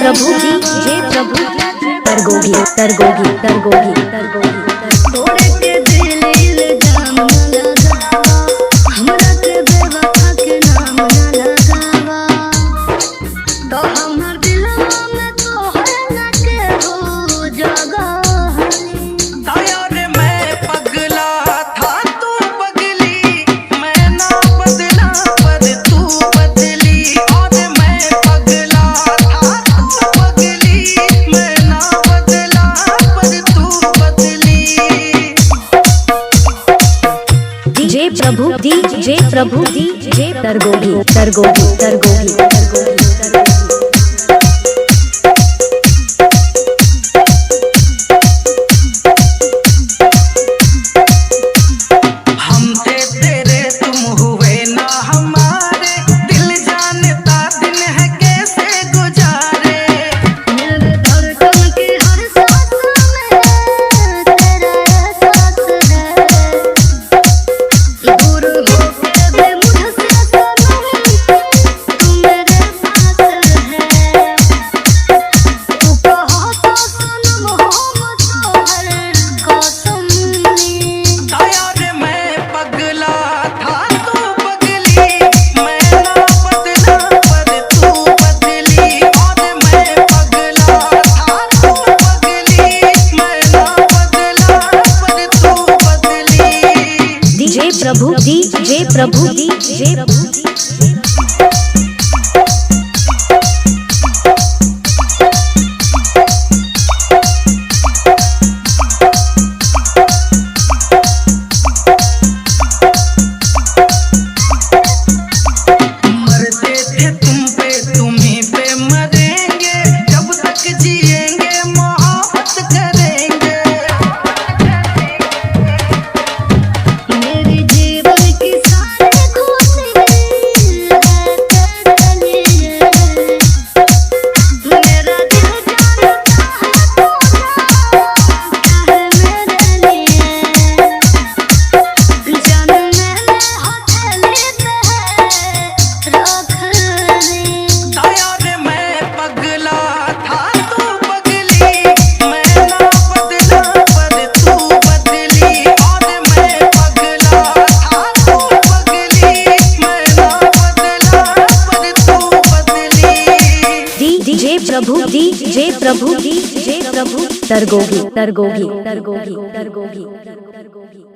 प्रभु DJ प्रभु तरगोगी तरगोगी तरगोगी तरगोगी तोड़े के दिल इल्जाम न लगावा हमरा के बेवफा के नाम न लगावा तो हमर दिलवा में तोहर न के हो जगह प्रभु डीजे प्रभु डीजे तरगोगी तरगोगी तरगोगी तरगोगी प्रभु डीजे प्रभु डीजे प्रभु प्रभु डीजे प्रभु डीजे प्रभु तरगोगी तरगोगी तरगोगी तरगोगी तरगोगी।